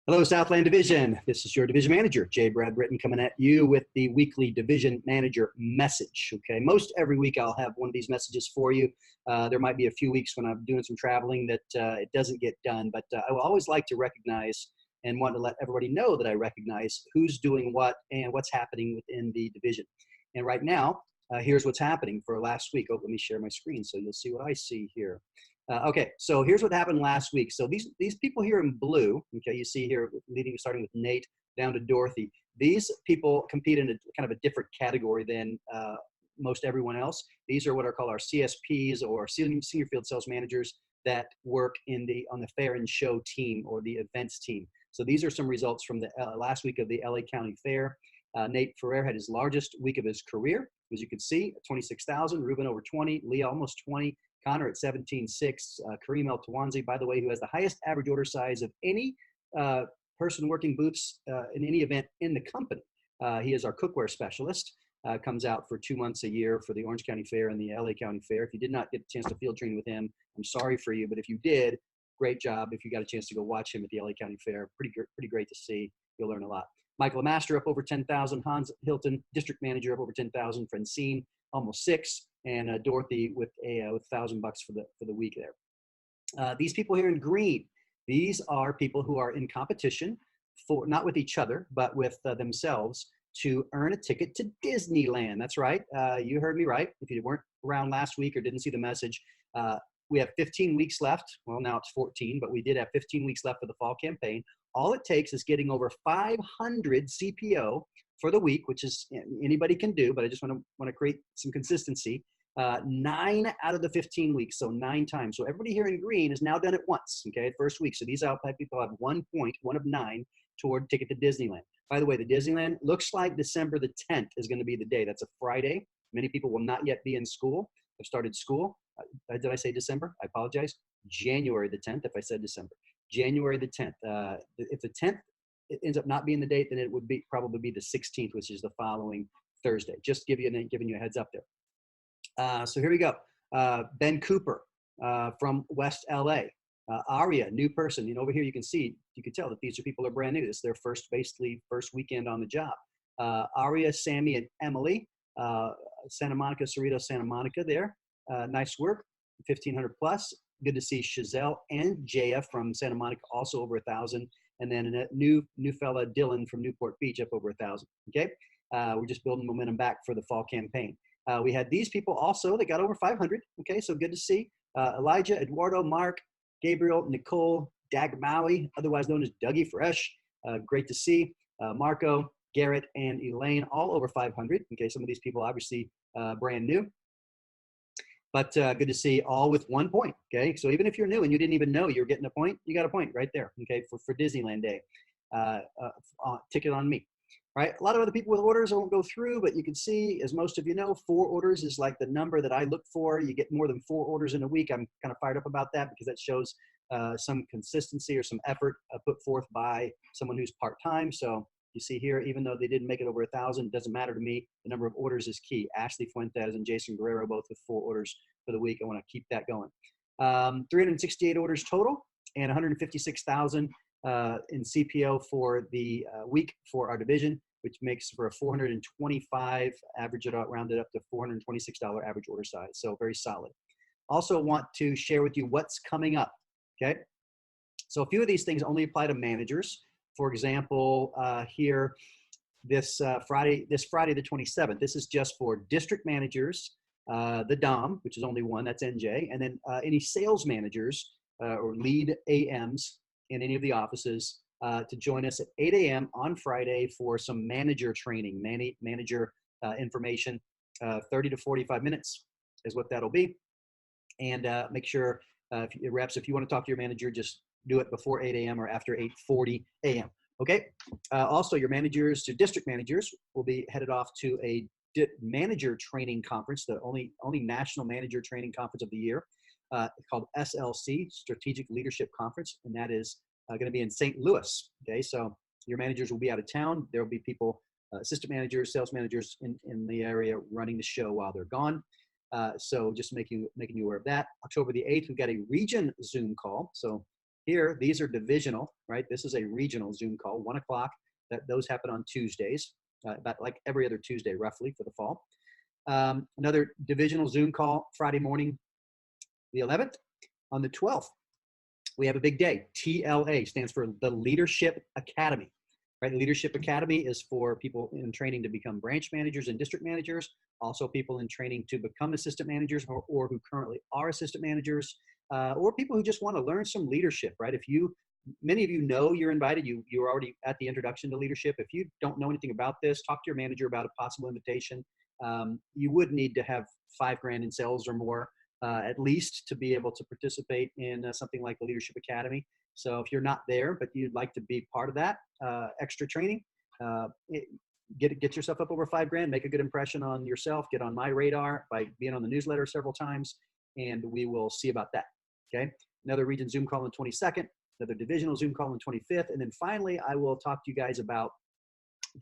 Hello, Southland Division. This is your division manager, Jay Brad Britton, coming at you with the weekly division manager message. Okay, most every week I'll have one of these messages for you. There might be a few weeks when I'm doing some traveling that it doesn't get done, but I will always like to recognize and want to let everybody know that I recognize who's doing what and what's happening within the division. And right now, here's what's happening for last week. Oh, let me share my screen so you'll see what I see here. Okay, so here's what happened last week. So these people here in blue, okay, you see here, starting with Nate down to Dorothy. These people compete in a kind of a different category than most everyone else. These are what are called our CSPs, or senior field sales managers, that work on the fair and show team, or the events team. So these are some results from the last week of the LA County Fair. Nate Ferrer had his largest week of his career, as you can see, 26,000. Ruben over 20, Leah almost 20. Connor at 17.6, Kareem El Tawanzi, by the way, who has the highest average order size of any person working booths in any event in the company. He is our cookware specialist, comes out for 2 months a year for the Orange County Fair and the LA County Fair. If you did not get a chance to field train with him, I'm sorry for you, but if you did, great job. If you got a chance to go watch him at the LA County Fair, pretty great to see. You'll learn a lot. Michael Master up over 10,000, Hans Hilton, district manager, up over 10,000, Francine almost 6, and Dorothy with $1,000 for the week there. These people here in green, these are people who are in competition, for not with each other, but with themselves, to earn a ticket to Disneyland. That's right. You heard me right. If you weren't around last week or didn't see the message, we have 15 weeks left. Well, now it's 14, but we did have 15 weeks left for the fall campaign. All it takes is getting over 500 CPO for the week, which is anybody can do, but I just want to create some consistency. 9 out of the 15 weeks, so 9 times. So everybody here in green has now done it once, okay, first week. So these outside people have 1 point, 1 of 9, toward ticket to Disneyland. By the way, the Disneyland looks like December the 10th is going to be the day. That's a Friday. Many people will not yet be in school. Have started school. Did I say December? I apologize. January the 10th, if I said December. January the 10th. If the 10th it ends up not being the date, then it would probably be the 16th, which is the following Thursday. Just giving you a heads up there. So here we go. Ben Cooper from West LA. Aria, new person. You know, over here you can tell that these are people who are brand new. This is their first weekend on the job. Aria, Sammy, and Emily, Santa Monica, Cerrito, Santa Monica there. Nice work, 1,500 plus. Good to see Chazelle and Jaya from Santa Monica, also over 1,000. And then a new fella, Dylan from Newport Beach, up over 1,000. Okay, we're just building momentum back for the fall campaign. We had these people also that got over 500. Okay, so good to see. Elijah, Eduardo, Mark, Gabriel, Nicole, Dagmawi, otherwise known as Dougie Fresh. Great to see. Marco, Garrett, and Elaine, all over 500. Okay, some of these people obviously brand new. But good to see, all with 1 point, okay? So even if you're new and you didn't even know you're getting a point, you got a point right there, okay, for Disneyland Day. Ticket on me, right? A lot of other people with orders I won't go through, but you can see, as most of you know, 4 orders is like the number that I look for. You get more than 4 orders in a week. I'm kind of fired up about that because that shows some consistency or some effort put forth by someone who's part-time. So you see here, even though they didn't make it over 1,000, it doesn't matter to me. The number of orders is key. Ashley Fuentes and Jason Guerrero, both with 4 orders for the week. I want to keep that going. 368 orders total and 156,000 in CPO for the week for our division, which makes for a 425 average, it out, rounded up to $426 average order size. So very solid. Also want to share with you what's coming up, okay? So a few of these things only apply to managers. For example, here, this Friday the 27th, this is just for district managers, the DOM, which is only one, that's NJ, and then any sales managers or lead AMs in any of the offices to join us at 8 a.m. on Friday for some manager training, manager information. 30 to 45 minutes is what that'll be. And make sure, reps, if you want to talk to your manager, just do it before 8 a.m. or after 8:40 a.m. Okay. Also, your managers to district managers will be headed off to a manager training conference, the only national manager training conference of the year, called SLC, Strategic Leadership Conference, and that is going to be in St. Louis. Okay, so your managers will be out of town. There will be people, assistant managers, sales managers in the area running the show while they're gone. So just making you aware of that. October the 8th, we've got a region Zoom call. So Here, these are divisional, right? This is a regional Zoom call, 1 o'clock. Those happen on Tuesdays, about like every other Tuesday, roughly, for the fall. Another divisional Zoom call Friday morning, the 11th. On the 12th, we have a big day. TLA stands for the Leadership Academy, right? Leadership Academy is for people in training to become branch managers and district managers, also people in training to become assistant managers or who currently are assistant managers, or people who just want to learn some leadership, right? Many of you know you're invited, you're already at the introduction to leadership. If you don't know anything about this, talk to your manager about a possible invitation. You would need to have $5,000 in sales or more, at least, to be able to participate in something like the Leadership Academy. So if you're not there, but you'd like to be part of that extra training, get yourself up over $5,000, make a good impression on yourself, get on my radar by being on the newsletter several times, and we will see about that. Okay. Another region Zoom call on the 22nd, another divisional Zoom call on the 25th. And then finally, I will talk to you guys about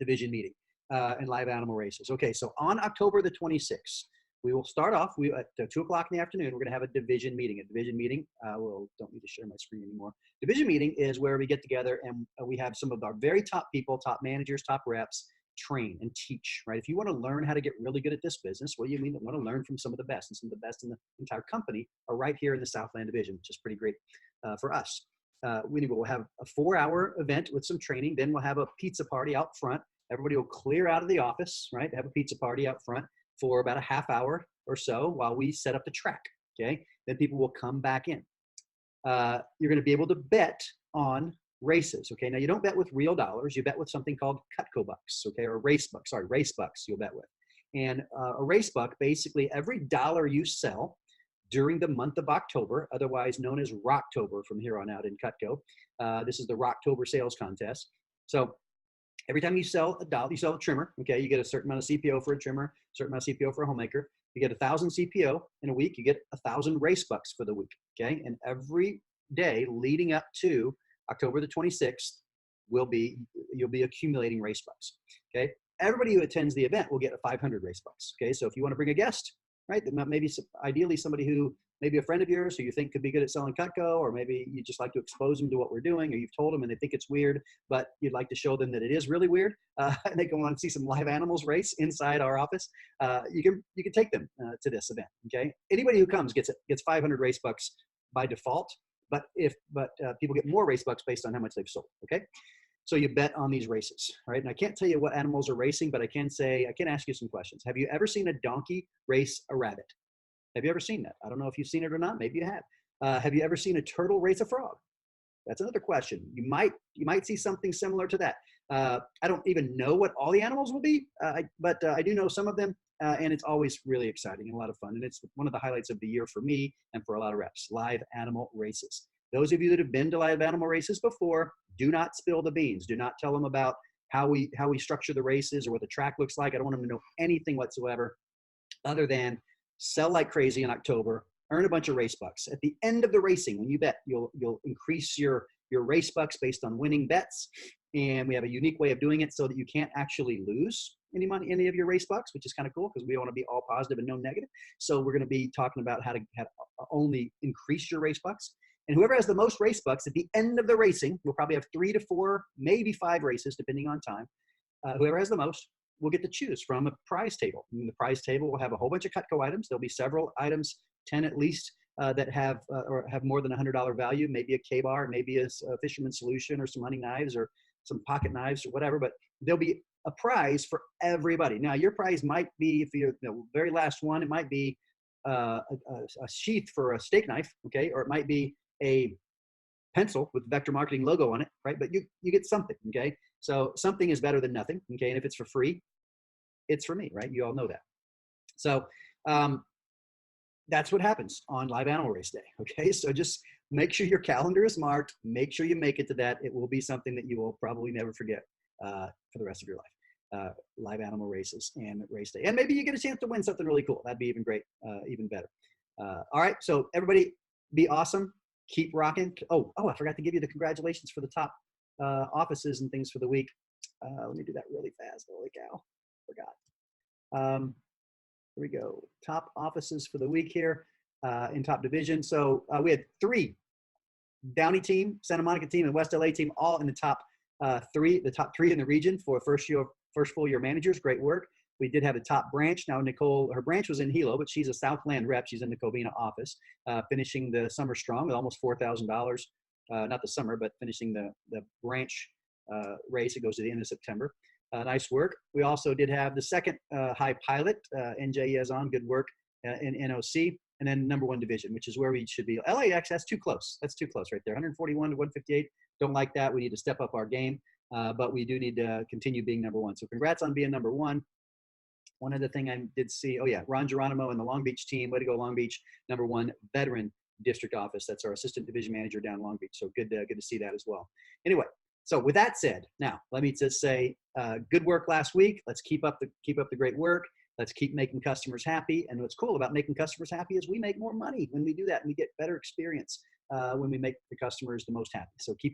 division meeting and live animal races. Okay. So on October the 26th, we will start off at 2 o'clock in the afternoon. We're going to have a division meeting. A division meeting, don't need to share my screen anymore. Division meeting is where we get together and we have some of our very top people, top managers, top reps, train and teach, right? If you want to learn how to get really good at this business, what do you mean? Want to learn from some of the best, and some of the best in the entire company are right here in the Southland Division, which is pretty great for us. We will have a 4-hour event with some training. Then we'll have a pizza party out front. Everybody will clear out of the office, right? Have a pizza party out front for about a half hour or so while we set up the track, okay? Then people will come back in. You're gonna be able to bet on races, okay? Now you don't bet with real dollars, you bet with something called Cutco bucks, okay? Or race bucks you'll bet with. And a race buck, basically every dollar you sell during the month of October, otherwise known as Rocktober from here on out in Cutco. This is the Rocktober sales contest. So every time you sell a dollar, you sell a trimmer, okay? You get a certain amount of CPO for a trimmer, a certain amount of CPO for a homemaker. You get 1,000 CPO in a week, you get 1,000 race bucks for the week, okay? And every day leading up to October the 26th you'll be accumulating race bucks, okay? Everybody who attends the event will get 500 race bucks, okay? So if you want to bring a guest, right, maybe ideally somebody who maybe a friend of yours who you think could be good at selling Cutco, or maybe you just like to expose them to what we're doing, or you've told them and they think it's weird, but you'd like to show them that it is really weird, and they can want to see some live animals race inside our office. You can take them to this event. Okay, anybody who comes gets 500 race bucks by default, but people get more race bucks based on how much they've sold. Okay. So you bet on these races, right? And I can't tell you what animals are racing, but I can ask you some questions. Have you ever seen a donkey race a rabbit? Have you ever seen that? I don't know if you've seen it or not. Maybe you have. Have you ever seen a turtle race a frog? That's another question. You might see something similar to that. I don't even know what all the animals will be, but I do know some of them, and it's always really exciting and a lot of fun. And it's one of the highlights of the year for me and for a lot of reps, live animal races. Those of you that have been to live animal races before, do not spill the beans. Do not tell them about how we structure the races or what the track looks like. I don't want them to know anything whatsoever other than sell like crazy in October, earn a bunch of race bucks. At the end of the racing, when you bet, you'll increase your race bucks based on winning bets. And we have a unique way of doing it so that you can't actually lose any of your race bucks, which is kind of cool because we want to be all positive and no negative. So we're going to be talking about how to only increase your race bucks. And whoever has the most race bucks at the end of the racing, we'll probably have 3 to 4, maybe 5 races, depending on time. Whoever has the most will get to choose from a prize table. And the prize table will have a whole bunch of Cutco items. There'll be several items, 10 at least, that have more than $100 value. Maybe a K-bar, maybe a fisherman's solution, or some hunting knives, or some pocket knives, or whatever. But there'll be a prize for everybody. Now, your prize might be, if you're the very last one, it might be a sheath for a steak knife, okay, or it might be a pencil with Vector Marketing logo on it, right? But you get something, okay? So something is better than nothing, okay? And if it's for free, it's for me, right? You all know that. So that's what happens on Live Animal Race Day, okay? So just make sure your calendar is marked. Make sure you make it to that. It will be something that you will probably never forget for the rest of your life. Live Animal Races and Race Day. And maybe you get a chance to win something really cool. That'd be even great, even better. All right, so everybody be awesome. Keep rocking. Oh, I forgot to give you the congratulations for the top offices and things for the week. Let me do that really fast. Holy cow, forgot. Here we go. Top offices for the week here in top division. So we had 3 Downey team, Santa Monica team, and West LA team, all in the top the top three in the region for first full year managers. Great work. We did have a top branch. Now, Nicole, her branch was in Hilo, but she's a Southland rep. She's in the Covina office, finishing the summer strong with almost $4,000. Not the summer, but finishing the branch race. It goes to the end of September. Nice work. We also did have the second high pilot, NJ Yazan, good work in NOC, and then number one division, which is where we should be. LAX, that's too close. That's too close right there. 141 to 158. Don't like that. We need to step up our game, but we do need to continue being number one. So congrats on being number one. One other thing I did see, oh yeah, Ron Geronimo and the Long Beach team. Way to go, Long Beach, number one veteran district office. That's our assistant division manager down Long Beach. So good to see that as well. Anyway, so with that said, now let me just say, good work last week. Let's keep up the great work. Let's keep making customers happy. And what's cool about making customers happy is we make more money when we do that, and we get better experience when we make the customers the most happy. So keep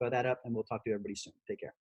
that up, and we'll talk to everybody soon. Take care.